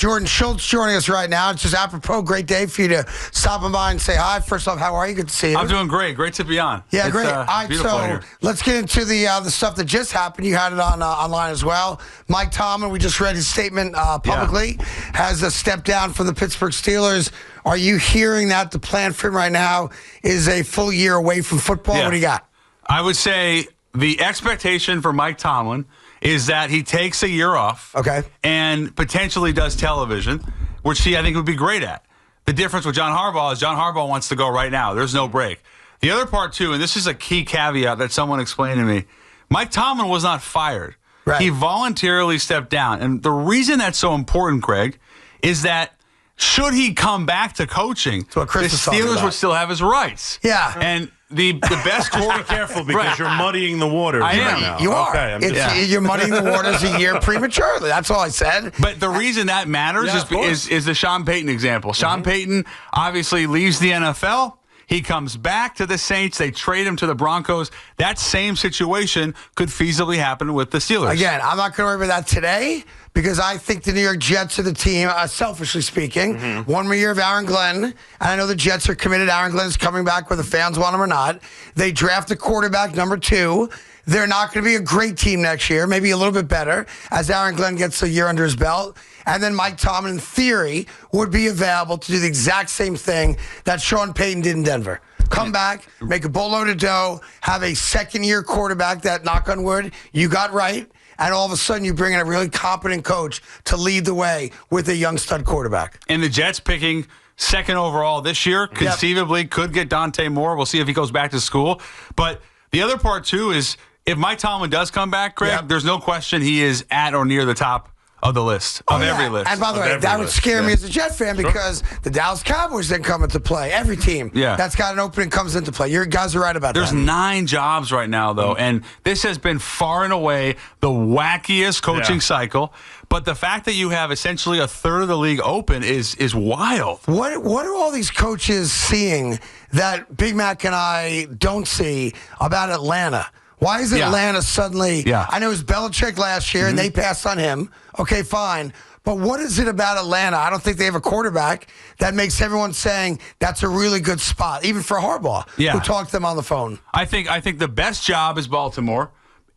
Jordan Schultz joining us right now. It's just apropos. Great day for you to stop by and say hi. First off, how are you? Good to see you. I'm doing great. Great to be on. Yeah, great. All right, beautiful so here. let's get into the stuff that just happened. You had it on online as well. Mike Tomlin, we just read his statement publicly, has stepped down from the Pittsburgh Steelers. Are you hearing that the plan for him right now is a full year away from football? Yeah. What do you got? I would say the expectation for Mike Tomlin is that he takes a year off, Okay. and potentially does television, which he, I think, would be great at. The difference with John Harbaugh is John Harbaugh wants to go right now. There's no break. The other part, too, and this is a key caveat that someone explained to me, Mike Tomlin was not fired. Right. He voluntarily stepped down. And the reason that's so important, Greg, is that should he come back to coaching, what Chris the was talking Steelers about. would still have his rights. Yeah. And the best Be quarterback. careful because Right. you're muddying the waters I right am. now. You are. Okay, I'm just- You're muddying the waters a year prematurely. That's all I said. But the reason that matters Yeah, of course. is the Sean Payton example. Sean Payton obviously leaves the NFL. He comes back to the Saints. They trade him to the Broncos. That same situation could feasibly happen with the Steelers. Again, I'm not going to worry about that today because I think the New York Jets are the team, selfishly speaking. One more year of Aaron Glenn, and I know the Jets are committed. Aaron Glenn's coming back whether fans want him or not. They draft a quarterback, number 2. They're not going to be a great team next year, maybe a little bit better, as Aaron Glenn gets a year under his belt. And then Mike Tomlin, in theory, would be available to do the exact same thing that Sean Payton did in Denver. Come back, make a boatload of dough, have a second-year quarterback that, knock on wood, you got right, and all of a sudden you bring in a really competent coach to lead the way with a young stud quarterback. And the Jets picking second overall this year, conceivably could get Dante Moore. We'll see if he goes back to school. But the other part, too, is if Mike Tomlin does come back, Greg, Yep. there's no question he is at or near the top of the list, of every list. And by the way, every that would list, scare me yeah. as a Jet fan because the Dallas Cowboys then come into play. Every team that's got an opening comes into play. You guys are right about There's that. 9 jobs right now, though, and this has been far and away the wackiest coaching cycle. But the fact that you have essentially a third of the league open is wild. What are all these coaches seeing that Big Mac and I don't see about Atlanta? Why is Atlanta suddenly? Yeah. I know it was Belichick last year, and they passed on him. Okay, fine. But what is it about Atlanta? I don't think they have a quarterback that makes everyone saying that's a really good spot, even for Harbaugh, who talked to them on the phone. I think the best job is Baltimore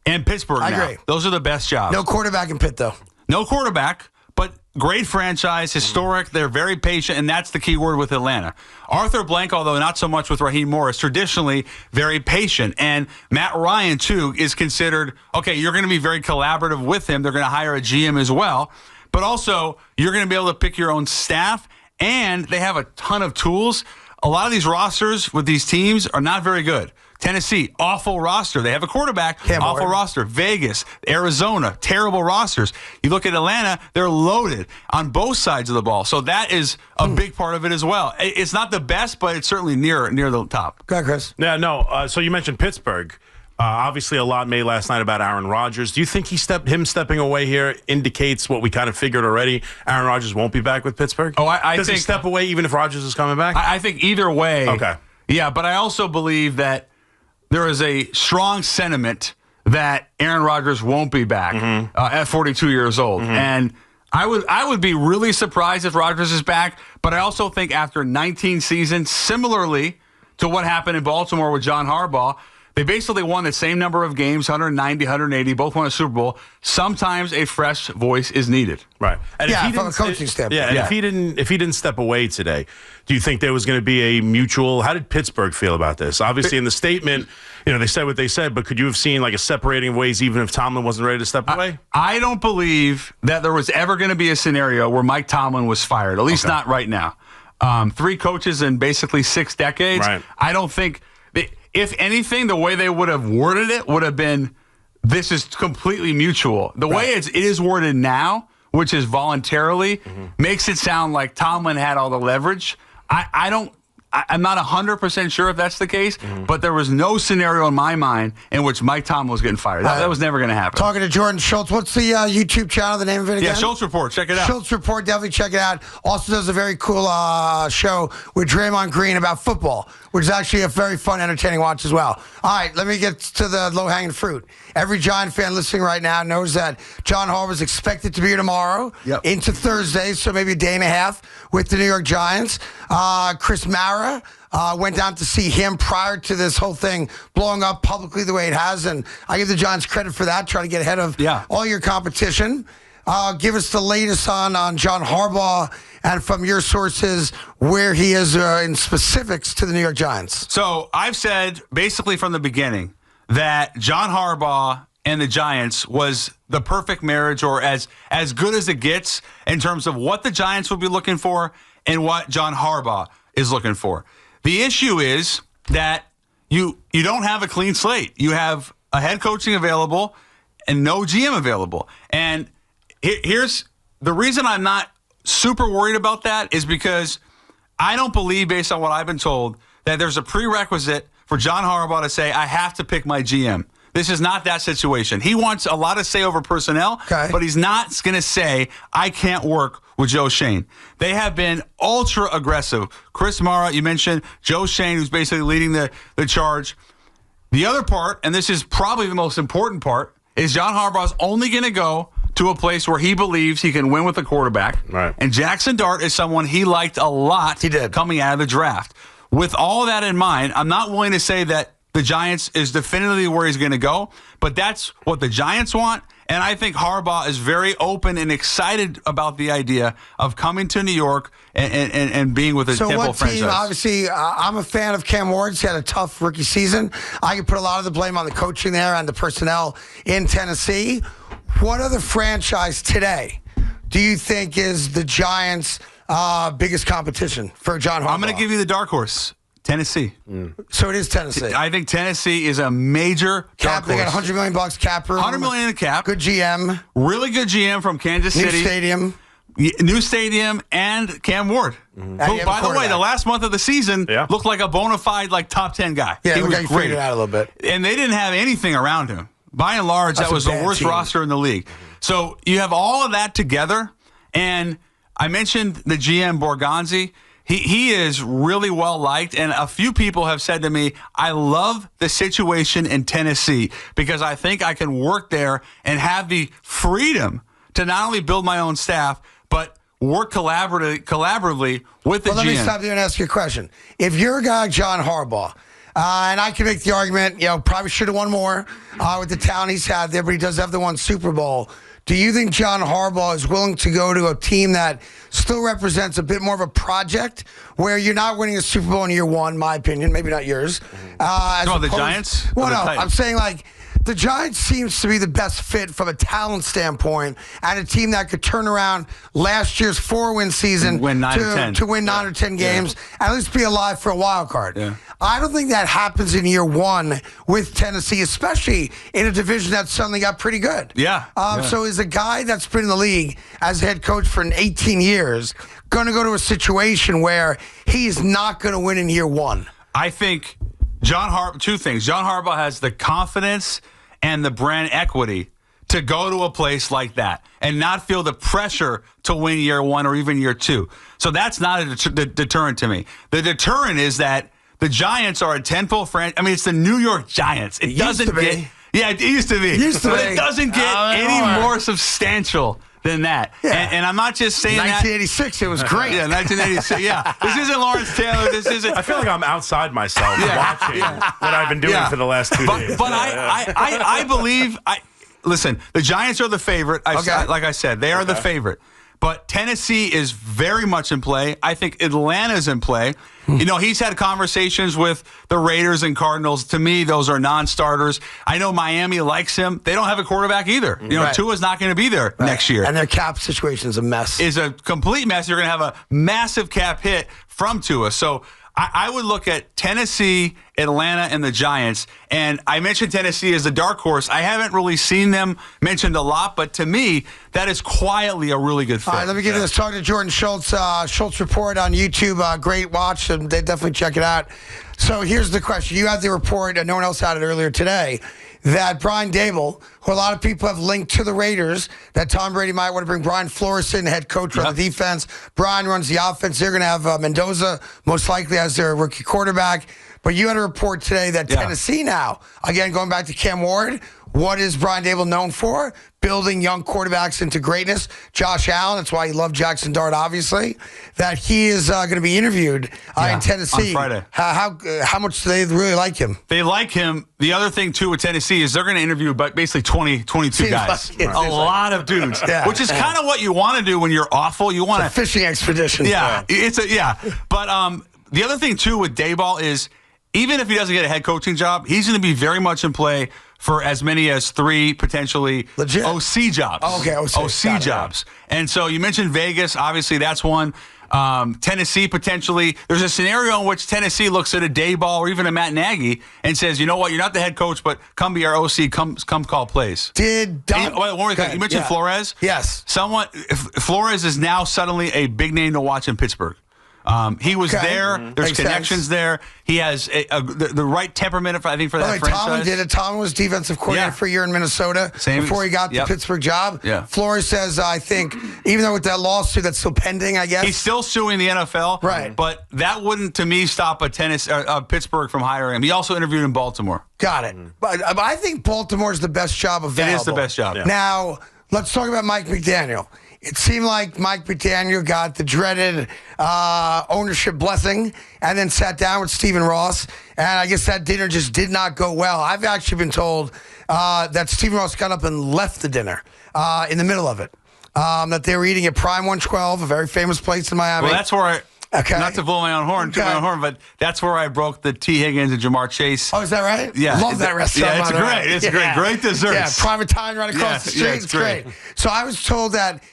and Pittsburgh I now. agree. Those are the best jobs. No quarterback in Pitt, though. No quarterback, but great franchise, historic. They're very patient, and that's the key word with Atlanta. Arthur Blank, although not so much with Raheem Morris, traditionally very patient. And Matt Ryan, too, is considered, okay, you're going to be very collaborative with him. They're going to hire a GM as well. But also, you're going to be able to pick your own staff, and they have a ton of tools. A lot of these rosters with these teams are not very good. Tennessee, awful roster. They have a quarterback, awful roster. Vegas, Arizona, terrible rosters. You look at Atlanta, they're loaded on both sides of the ball. So that is a big part of it as well. It's not the best, but it's certainly near the top. Go ahead, Chris. Yeah, no. So you mentioned Pittsburgh. Obviously, a lot made last night about Aaron Rodgers. Do you think him stepping away here indicates what we kind of figured already? Aaron Rodgers won't be back with Pittsburgh? Oh, I Does think he step away even if Rodgers is coming back? I think either way. Okay. Yeah, but I also believe that there is a strong sentiment that Aaron Rodgers won't be back at 42 years old. And I would be really surprised if Rodgers is back, but I also think after 19 seasons, similarly to what happened in Baltimore with John Harbaugh, they basically won the same number of games, 190, 180, both won a Super Bowl. Sometimes a fresh voice is needed. Right. And From a coaching standpoint. Yeah, and if he didn't step away today, do you think there was going to be a mutual? How did Pittsburgh feel about this? Obviously, in the statement, they said what they said, but could you have seen like a separating of ways even if Tomlin wasn't ready to step away? I don't believe that there was ever going to be a scenario where Mike Tomlin was fired, at least not right now. 3 coaches in basically 6 decades. Right. I don't think, if anything, the way they would have worded it would have been, this is completely mutual. The way it is worded now, which is voluntarily, makes it sound like Tomlin had all the leverage. I'm not 100% sure if that's the case, but there was no scenario in my mind in which Mike Tomlin was getting fired. That was never going to happen. Talking to Jordan Schultz. What's the YouTube channel, the name of it again? Yeah, Schultz Report. Check it out. Schultz Report. Definitely check it out. Also does a very cool show with Draymond Green about football, which is actually a very fun, entertaining watch as well. All right, let me get to the low-hanging fruit. Every Giant fan listening right now knows that John Harbaugh is expected to be here tomorrow into Thursday, so maybe a day and a half with the New York Giants. Chris Mara went down to see him prior to this whole thing blowing up publicly the way it has, and I give the Giants credit for that, trying to get ahead of all your competition. Give us the latest on John Harbaugh and from your sources where he is in specifics to the New York Giants. So I've said basically from the beginning that John Harbaugh and the Giants was the perfect marriage, or as good as it gets in terms of what the Giants would be looking for and what John Harbaugh is looking for. The issue is that you don't have a clean slate. You have a head coaching available and no GM available. And here's the reason I'm not super worried about that is because I don't believe, based on what I've been told, that there's a prerequisite for John Harbaugh to say, I have to pick my GM. This is not that situation. He wants a lot of say over personnel, but he's not going to say, I can't work with Joe Schoen. They have been ultra aggressive. Chris Mara, you mentioned Joe Schoen, who's basically leading the charge. The other part, and this is probably the most important part, is John Harbaugh's only going to go to a place where he believes he can win with the quarterback. Right. And Jackson Dart is someone he liked a lot coming out of the draft. With all that in mind, I'm not willing to say that the Giants is definitively where he's going to go, but that's what the Giants want. And I think Harbaugh is very open and excited about the idea of coming to New York and being with the Temple franchise. So what team, obviously, I'm a fan of Cam Ward's. He had a tough rookie season. I can put a lot of the blame on the coaching there and the personnel in Tennessee. What other franchise today do you think is the Giants' biggest competition for John Harbaugh? I'm going to give you the dark horse. Tennessee. So it is Tennessee. I think Tennessee is a major cap. They got $100 million cap room. $100 million in cap. Good GM. Really good GM from Kansas City. New stadium and Cam Ward. Who, by the way, the last month of the season looked like a bona fide top 10 guy. Yeah, he was great. Figured it out a little bit. And they didn't have anything around him. By and large, that was the worst roster in the league. So you have all of that together, and I mentioned the GM Borgonzi. He is really well liked, and a few people have said to me, I love the situation in Tennessee because I think I can work there and have the freedom to not only build my own staff, but work collaboratively with the GM. Let me stop there and ask you a question. If you're a guy like John Harbaugh, and I can make the argument, probably should have won more with the talent he's had there, but he does have the one Super Bowl. Do you think John Harbaugh is willing to go to a team that still represents a bit more of a project where you're not winning a Super Bowl in year one, my opinion, maybe not yours? The Giants? Well, no, I'm saying the Giants seems to be the best fit from a talent standpoint and a team that could turn around last year's 4-win season win 9 or 10. to win 9 or 10 games and at least be alive for a wild card. Yeah. I don't think that happens in year one with Tennessee, especially in a division that suddenly got pretty good. So is a guy that's been in the league as head coach for 18 years going to go to a situation where he's not going to win in year one? I think two things. John Harbaugh has the confidence and the brand equity to go to a place like that and not feel the pressure to win year one or even year two. So that's not a deterrent to me. The deterrent is that the Giants are a 10-pole franchise. I mean, it's the New York Giants. It doesn't get... Yeah, it used to be. It doesn't get any more substantial than that. Yeah. And I'm not just saying 1986, it was great. Yeah, 1986. Yeah. This isn't Lawrence Taylor. This isn't... I feel like I'm outside myself watching what I've been doing for the last 2 days. But I believe... Listen, the Giants are the favorite. Like I said, they are the favorite. But Tennessee is very much in play. I think Atlanta's in play. He's had conversations with the Raiders and Cardinals. To me, those are non-starters. I know Miami likes him. They don't have a quarterback either. Tua's not going to be there next year. And their cap situation is a mess. Is a complete mess. You're going to have a massive cap hit from Tua. So I would look at Tennessee, Atlanta, and the Giants. And I mentioned Tennessee as a dark horse. I haven't really seen them mentioned a lot, but to me, that is quietly a really good fit. All right, let me give you this talk to Jordan Schultz. Schultz Report on YouTube. Great watch, and they definitely check it out. So here's the question. You had the report, and no one else had it earlier today, that Brian Dable, who a lot of people have linked to the Raiders, that Tom Brady might want to bring Brian Flores in, head coach, run the defense. Brian runs the offense. They're going to have Mendoza most likely as their rookie quarterback. But you had a report today that Tennessee now, again, going back to Cam Ward, what is Brian Dable known for? Building young quarterbacks into greatness. Josh Allen, that's why he loved Jackson Dart, obviously, that he is going to be interviewed in Tennessee. On Friday. How much do they really like him? They like him. The other thing, too, with Tennessee is they're going to interview basically 22 guys. Like a lot of dudes, which is kind of what you want to do when you're awful. You want a fishing expedition. Yeah. But the other thing, too, with Dayball is even if he doesn't get a head coaching job, he's going to be very much in play for as many as 3 potentially legit OC jobs. Oh, okay, OC jobs. And so you mentioned Vegas. Obviously, that's one. Tennessee, potentially. There's a scenario in which Tennessee looks at a Dayball or even a Matt Nagy and says, you know what, you're not the head coach, but come be our OC, come call plays. You mentioned Flores? Yes. Flores is now suddenly a big name to watch in Pittsburgh. He was there. There's Makes connections sense. there. He has the right temperament, for that franchise. Tomlin did it. Tomlin was defensive coordinator for a year in Minnesota before he got the Pittsburgh job. Yeah. Flores says, I think, even though with that lawsuit that's still pending, I guess. He's still suing the NFL. Right. But that wouldn't, to me, stop Pittsburgh from hiring him. He also interviewed in Baltimore. Got it. But I think Baltimore's the best job available. It is the best job. Yeah. Now, let's talk about Mike McDaniel. It seemed like Mike McDaniel got the dreaded ownership blessing and then sat down with Stephen Ross. And I guess that dinner just did not go well. I've actually been told that Stephen Ross got up and left the dinner in the middle of it. That they were eating at Prime 112, a very famous place in Miami. Well, that's where not to blow my own horn, but that's where I broke the T. Higgins and Jamar Chase. Oh, is that right? Yeah. Love that restaurant. Yeah, it's great. It's great. Great desserts. Yeah, private time right across the street. It's great. So I was told that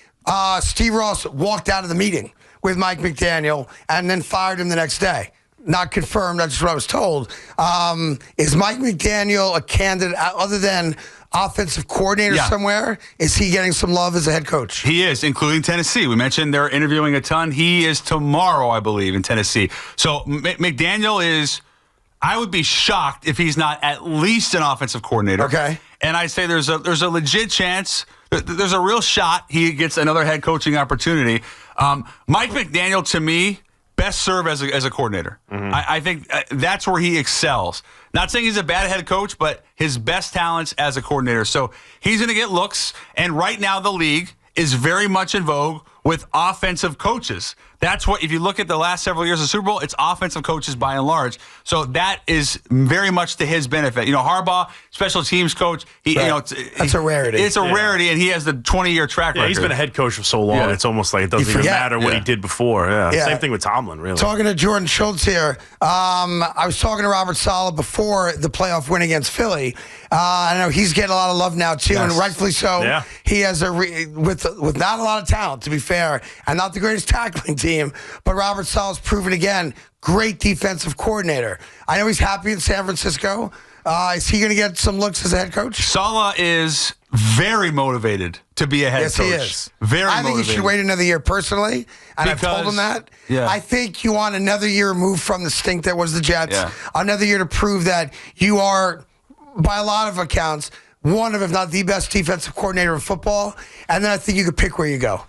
Steve Ross walked out of the meeting with Mike McDaniel and then fired him the next day. Not confirmed. That's just what I was told. Is Mike McDaniel a candidate other than offensive coordinator somewhere? Is he getting some love as a head coach? He is, including Tennessee. We mentioned they're interviewing a ton. He is tomorrow, I believe, in Tennessee. So McDaniel is, I would be shocked if he's not at least an offensive coordinator. Okay. And I'd say there's a legit chance, there's a real shot he gets another head coaching opportunity. Mike McDaniel, to me, best served as a coordinator. Mm-hmm. I think that's where he excels. Not saying he's a bad head coach, but his best talents as a coordinator. So he's going to get looks. And right now the league is very much in vogue with offensive coaches. That's what, if you look at the last several years of Super Bowl, it's offensive coaches by and large. So that is very much to his benefit. You know, Harbaugh, special teams coach, that's a rarity. It's a rarity, and he has the 20-year track record. He's been a head coach for so long, it's almost like it doesn't even matter what he did before. Same thing with Tomlin, really. Talking to Jordan Schultz here, I was talking to Robert Saleh before the playoff win against Philly. I know he's getting a lot of love now, too, and rightfully so. Yeah. He has with not a lot of talent, to be fair, and not the greatest tackling team, but Robert Saleh's proven again, great defensive coordinator. I know he's happy in San Francisco. Is he going to get some looks as a head coach? Saleh is very motivated to be a head coach. Yes, he is. Very motivated. I think he should wait another year personally, and I've told him that. Yeah. I think you want another year removed from the stink that was the Jets, another year to prove that you are, by a lot of accounts, one of, if not the best defensive coordinator in football, and then I think you could pick where you go.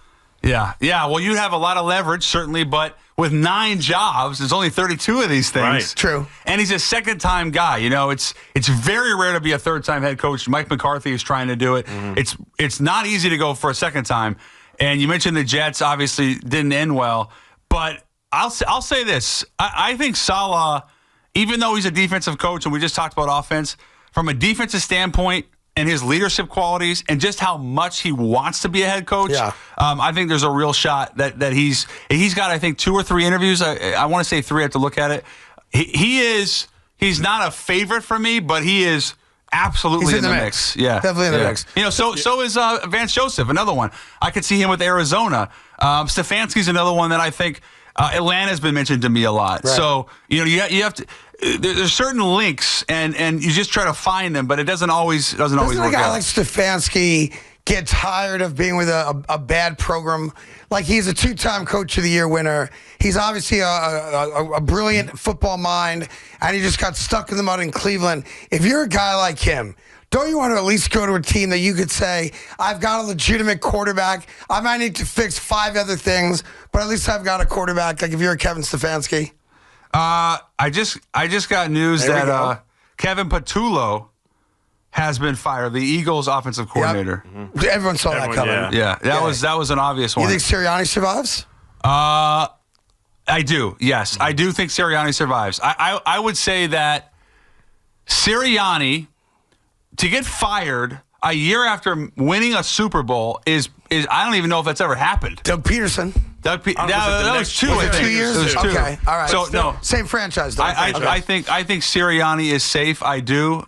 Yeah. Well, you have a lot of leverage, certainly, but with 9 jobs, there's only 32 of these things. Right. True. And he's a second-time guy. You know, it's very rare to be a third-time head coach. Mike McCarthy is trying to do it. Mm-hmm. It's not easy to go for a second time. And you mentioned the Jets obviously didn't end well, but I'll say this: I think Saleh, even though he's a defensive coach, and we just talked about offense, from a defensive standpoint, and his leadership qualities and just how much he wants to be a head coach, I think there's a real shot that he's got, I think, 2 or 3 interviews. I want to say 3. I have to look at it. He's not a favorite for me, but he is absolutely in the mix. Yeah, definitely in the mix. You know, so is Vance Joseph, another one. I could see him with Arizona. Stefanski's another one that I think Atlanta's been mentioned to me a lot. Right. So you have to. There's certain links, and you just try to find them, but it doesn't always work out. A guy like Stefanski get tired of being with a bad program? Like, he's a 2-time Coach of the Year winner. He's obviously a brilliant football mind, and he just got stuck in the mud in Cleveland. If you're a guy like him, don't you want to at least go to a team that you could say, I've got a legitimate quarterback. I might need to fix 5 other things, but at least I've got a quarterback. Like, if you're a Kevin Stefanski. I just got news that Kevin Patullo has been fired, the Eagles' offensive coordinator. Yep. Mm-hmm. Everyone saw that coming. Yeah, that was an obvious one. You think Sirianni survives? I do. Yes, I do think Sirianni survives. I would say that Sirianni, to get fired a year after winning a Super Bowl is I don't even know if that's ever happened. Doug Peterson. That was 2. Was it 2 years? It was 2. Okay, all right. So no, same franchise. Though. I think Sirianni is safe. I do.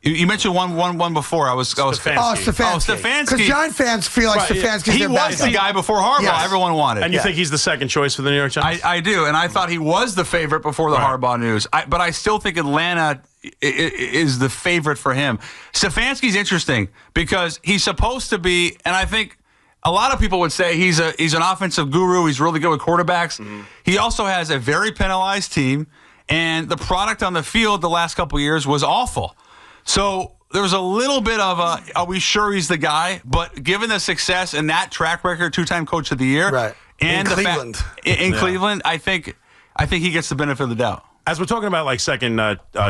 You mentioned one before. I was Stefanski. Because Giant fans feel like Stefanski's he was the guy before Harbaugh. Everyone wanted. And you think he's the second choice for the New York Giants? I do, and I thought he was the favorite before the Harbaugh news. But I still think Atlanta is the favorite for him. Stefanski's interesting because he's supposed to be, and I think a lot of people would say he's an offensive guru. He's really good with quarterbacks. Mm-hmm. He also has a very penalized team, and the product on the field the last couple of years was awful. So there was a little bit of are we sure he's the guy? But given the success and that track record, 2-time coach of the year, right. And in Cleveland, Cleveland, I think he gets the benefit of the doubt. As we're talking about like second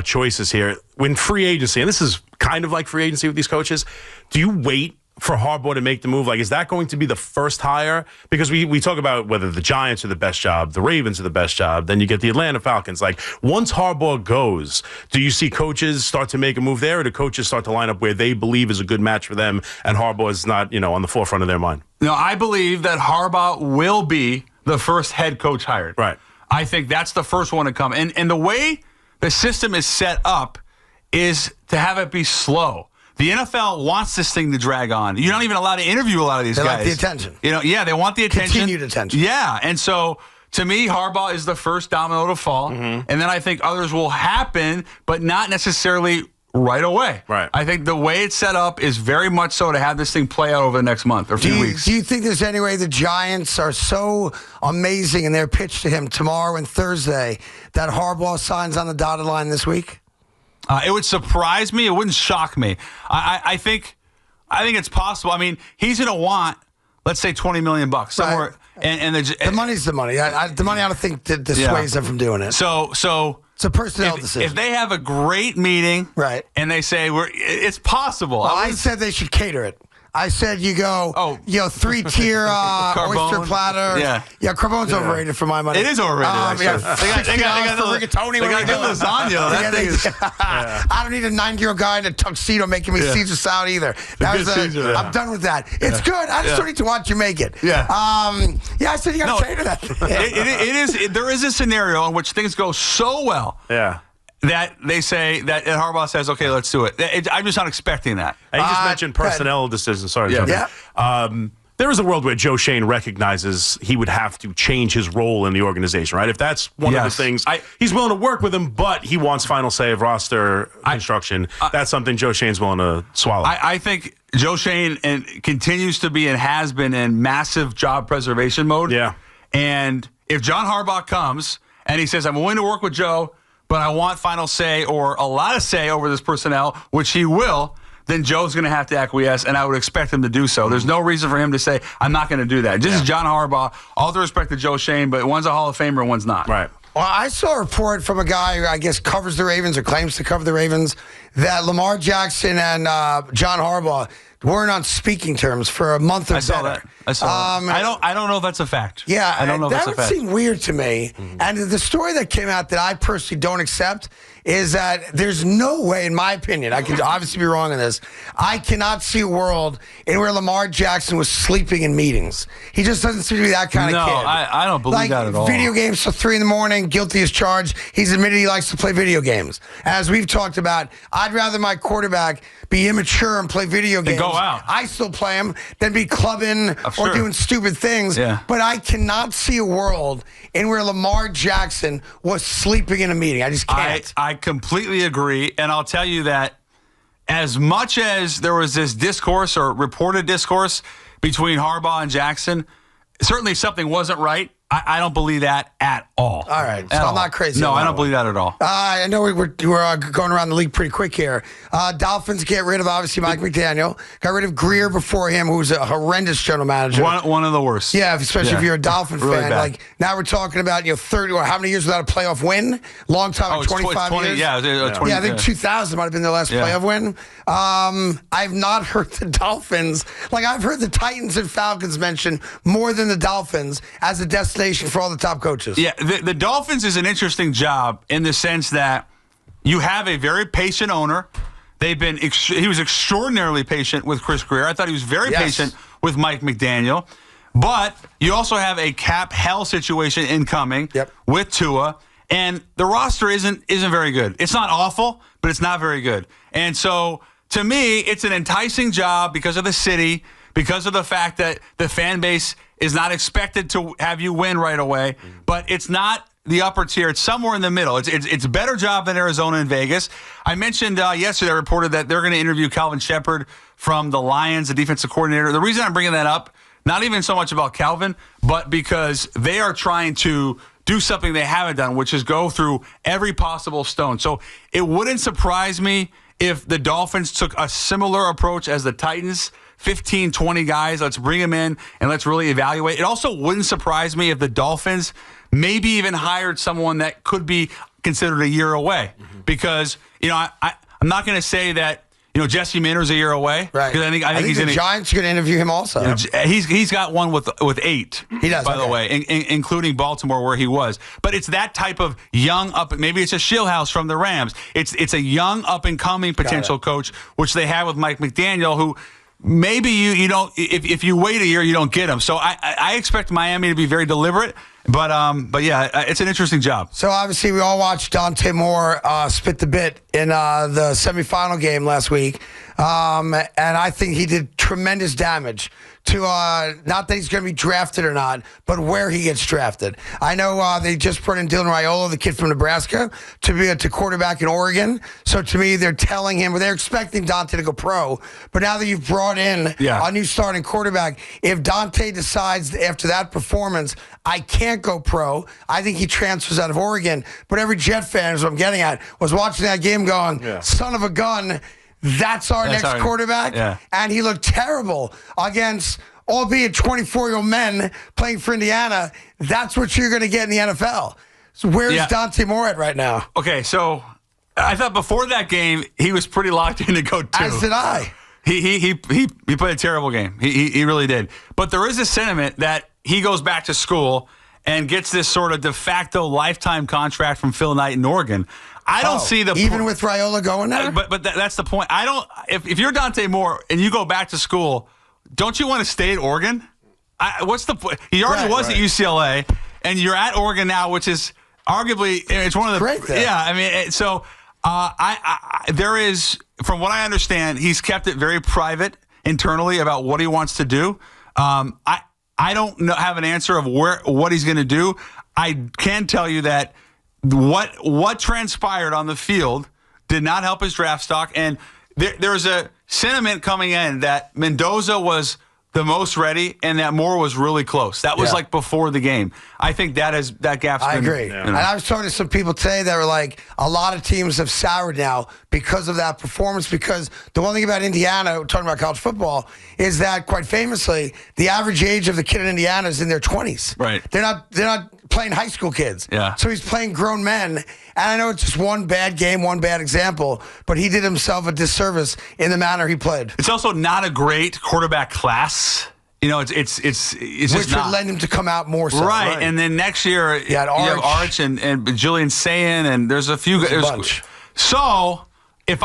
choices here, when free agency, and this is kind of like free agency with these coaches, do you wait for Harbaugh to make the move? Like, is that going to be the first hire? Because we talk about whether the Giants are the best job, the Ravens are the best job, then you get the Atlanta Falcons. Like, once Harbaugh goes, do you see coaches start to make a move there, or do coaches start to line up where they believe is a good match for them and Harbaugh is not, on the forefront of their mind? No, I believe that Harbaugh will be the first head coach hired. Right. I think that's the first one to come. And the way the system is set up is to have it be slow. The NFL wants this thing to drag on. You're not even allowed to interview a lot of these guys. They like the attention. They want the attention. Continued attention. Yeah, and so to me, Harbaugh is the first domino to fall, and then I think others will happen, but not necessarily right away. Right. I think the way it's set up is very much so to have this thing play out over the next month or few weeks. Do you think there's any way the Giants are so amazing in their pitch to him tomorrow and Thursday that Harbaugh signs on the dotted line this week? It would surprise me. It wouldn't shock me. I think it's possible. I mean, he's going to want, let's say, $20 million somewhere. Right. And the money's the money. The money, I don't think dissuades them from doing it. So it's a personnel decision. If they have a great meeting, right, and they say it's possible. Well, I said they should cater it. I said you go, 3-tier oyster platter. Yeah, Carbone's overrated for my money. It is overrated. They got rigatoni. They got good lasagna. That thing is. I don't need a 9-year-old guy in a tuxedo making me Caesar salad either. I'm done with that. It's good. I just don't need to watch you make it. Yeah. I said you got to cater that. It is. There is a scenario in which things go so well. Yeah. That they say that Harbaugh says, okay, let's do it. I'm just not expecting that. And you just mentioned personnel decisions. Sorry. There is a world where Joe Schoen recognizes he would have to change his role in the organization, right? If that's one of the things, he's willing to work with him, but he wants final say of roster construction. That's something Joe Schoen's willing to swallow. I think Joe Schoen continues to be and has been in massive job preservation mode. Yeah. And if John Harbaugh comes and he says, I'm willing to work with Joe, but I want final say or a lot of say over this personnel, which he will, then Joe's going to have to acquiesce, and I would expect him to do so. There's no reason for him to say, I'm not going to do that. This is John Harbaugh. All due respect to Joe Schoen, but one's a Hall of Famer and one's not. Right. Well, I saw a report from a guy who I guess covers the Ravens or claims to cover the Ravens that Lamar Jackson and John Harbaugh weren't on speaking terms for a month or better. I saw that. I don't know if that's a fact. Yeah, I don't know if that's a fact. That would seem weird to me. And the story that came out that I personally don't accept is that there's no way, in my opinion, I can obviously be wrong on this, I cannot see a world in where Lamar Jackson was sleeping in meetings. He just doesn't seem to be that kind of kid. No, I don't believe that at all. Video games till 3 a.m, guilty as charged. He's admitted he likes to play video games. As we've talked about, I'd rather my quarterback be immature and play video games. Go out. I still play them than be clubbing or doing stupid things. Yeah. But I cannot see a world in where Lamar Jackson was sleeping in a meeting. I just can't. I completely agree. And I'll tell you that as much as there was this discourse or reported discourse between Harbaugh and Jackson, certainly something wasn't right. I don't believe that at all. All right, so I'm not crazy. No, I don't believe that at all. I know we're going around the league pretty quick here. Dolphins get rid of, obviously, Mike McDaniel. Got rid of Greer before him, who was a horrendous general manager. One of the worst. Yeah, especially if you're a Dolphin really fan. bad. Like, now we're talking about, 30 or how many years without a playoff win? Long time, 25 years? Yeah, 20, I think 2000 might have been their last playoff win. I've not heard the Dolphins. Like, I've heard the Titans and Falcons mentioned more than the Dolphins as a destination for all the top coaches. Yeah, the Dolphins is an interesting job in the sense that you have a very patient owner. He was extraordinarily patient with Chris Greer. I thought he was very patient with Mike McDaniel. But you also have a cap hell situation incoming with Tua, and the roster isn't very good. It's not awful, but it's not very good. And so, to me, it's an enticing job because of the city, because of the fact that the fan base is not expected to have you win right away, but it's not the upper tier. It's somewhere in the middle. It's a better job than Arizona and Vegas. I mentioned yesterday, I reported that they're going to interview Calvin Shepard from the Lions, the defensive coordinator. The reason I'm bringing that up, not even so much about Calvin, but because they are trying to do something they haven't done, which is go through every possible stone. So it wouldn't surprise me if the Dolphins took a similar approach as the Titans, 15, 20 guys, let's bring them in and let's really evaluate. It also wouldn't surprise me if the Dolphins maybe even hired someone that could be considered a year away. Because, I'm not going to say that, Jesse Minter's a year away. Right. I think he's the Giants are going to interview him also. He's got one with 8. He does, by the way, including Baltimore where he was. But it's that type of young up. Maybe it's a Shieldhouse from the Rams. It's a young up and coming potential coach, which they have with Mike McDaniel, who maybe you don't. If you wait a year, you don't get him. So I expect Miami to be very deliberate. But yeah, it's an interesting job. So obviously we all watched Dante Moore spit the bit in the semifinal game last week. And I think he did tremendous damage to not that he's going to be drafted or not, but where he gets drafted. I know they just brought in Dylan Raiola, the kid from Nebraska, to quarterback in Oregon. So to me, they're telling him, or they're expecting Dante to go pro. But now that you've brought in a new starting quarterback, if Dante decides after that performance, I can't go pro, I think he transfers out of Oregon. But every Jet fan, is what I'm getting at, was watching that game going, son of a gun, that's our next quarterback. Yeah. And he looked terrible against, albeit 24-year-old men playing for Indiana. That's what you're going to get in the NFL. So where's Dante Moore at right now? Okay, so I thought before that game, he was pretty locked in to go 2. As did I. He played a terrible game. He really did. But there is a sentiment that he goes back to school and gets this sort of de facto lifetime contract from Phil Knight in Oregon. I don't see the even with Raiola going there. But that's the point. I don't. If you're Dante Moore and you go back to school, don't you want to stay at Oregon? What's the point? He already was at UCLA, and you're at Oregon now, which is arguably it's one of the great there. Yeah, I mean, so there is, from what I understand, he's kept it very private internally about what he wants to do. I don't have an answer of what he's going to do. I can tell you that what transpired on the field did not help his draft stock, and there's a sentiment coming in that Mendoza was the most ready and that Moore was really close. That was like before the game. I think that gap's I been, agree. You know. And I was talking to some people today that were like, a lot of teams have soured now because of that performance, because the one thing about Indiana, talking about college football, is that quite famously, the average age of the kid in Indiana is in their 20s. Right. They're not playing high school kids. Yeah. So he's playing grown men. And I know it's just one bad game, one bad example, but he did himself a disservice in the manner he played. It's also not a great quarterback class. You know, it's just which not. would lend him to come out more so. Right. And then next year, you have Arch and Julian Sayin, and there's a few guys. Bunch. So if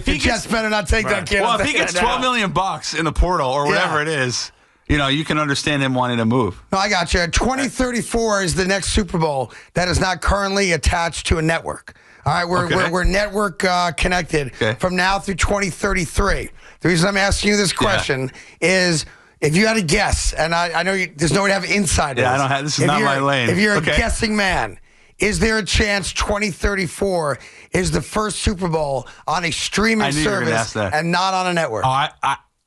he Jets better not take that kid. Well, if he gets $12 million in the portal or whatever it is, you know, you can understand him wanting to move. No, I got you. 2034 is the next Super Bowl that is not currently attached to a network. All right, we're network connected from now through 2033. The reason I'm asking you this question is, if you had a guess, and I know there's no way to have insiders. Yeah, I don't have. This is not my lane. If you're a guessing man, is there a chance 2034 is the first Super Bowl on a streaming service and not on a network? Oh,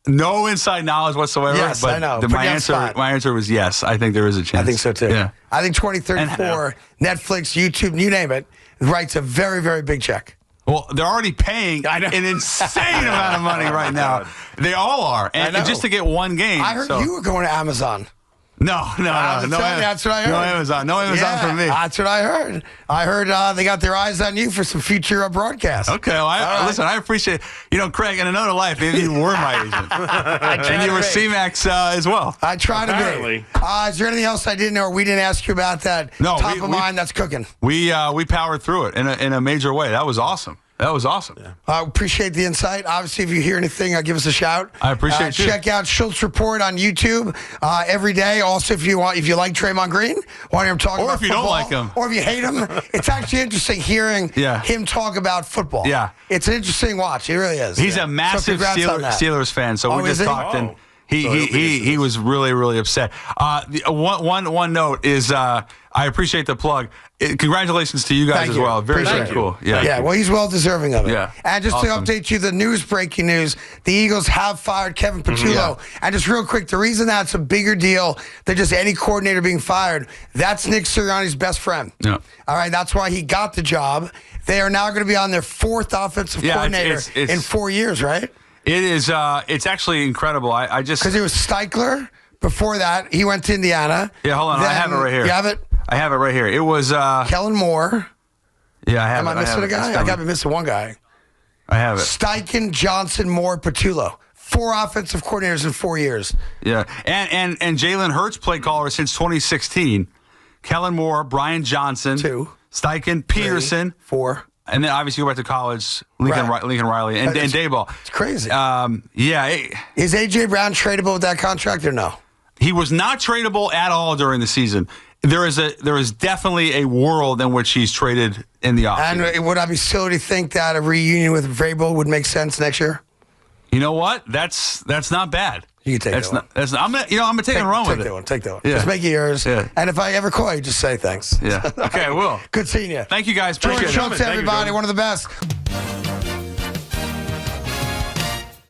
No inside knowledge whatsoever. Yes, but I know. My answer was yes. I think there is a chance. I think so too. Yeah. I think 2034, Netflix, YouTube, you name it, writes a very, very big check. Well, they're already paying an insane amount of money right now. They all are. And just to get one game. I heard you were going to Amazon. No. That's what I heard. No Amazon for me. That's what I heard. I heard they got their eyes on you for some future broadcasts. Okay, well, listen, I appreciate Craig, in another life, maybe you were my agent. And you were C-Max as well. I try to be. Is there anything else I didn't know or we didn't ask you about that top of mind that's cooking? We powered through it in a major way. That was awesome. That was awesome. Yeah. I appreciate the insight. Obviously, if you hear anything, give us a shout. I appreciate you. Check out Schultz Report on YouTube every day. Also, if you like Draymond Green, want him talking about football. Or if you don't like him. Or if you hate him. It's actually interesting hearing him talk about football. Yeah. It's an interesting watch. It really is. He's a massive Steelers fan, so we just talked and he was really, really upset. One note is I appreciate the plug. Congratulations to you guys as well. Very cool. Yeah, well, he's well deserving of it. Yeah. And just to update you, the breaking news, the Eagles have fired Kevin Patullo. And just real quick, the reason that's a bigger deal than just any coordinator being fired, that's Nick Sirianni's best friend. Yeah. All right, that's why he got the job. They are now going to be on their fourth offensive coordinator in 4 years, right? It is. It's actually incredible. I just because it was Steichler. Before that, he went to Indiana. Yeah, hold on. I have it right here. You have it? I have it right here. It was Kellen Moore. Yeah, I have it. Am I missing a guy? I got to be missing one guy. I have it. Steichen, Johnson, Moore, Patullo. 4 offensive coordinators in 4 years. Yeah, and Jalen Hurts play caller since 2016. Kellen Moore, Brian Johnson, 2. Steichen, Peterson, 4. And then obviously go back to college, Lincoln Riley, and Dayball. It's crazy. Is A.J. Brown tradable with that contract or no? He was not tradable at all during the season. There is definitely a world in which he's traded in the offseason. And would I be silly to think that a reunion with Vrabel would make sense next year? You know what? That's not bad. You can take that one. I'm gonna take a run with it. Take that one. Yeah. Just make it yours. Yeah. And if I ever call you, just say thanks. Yeah. Okay, I will. Good seeing you. Thank you guys. Jordan Appreciate it. Schultz, everybody. One of the best.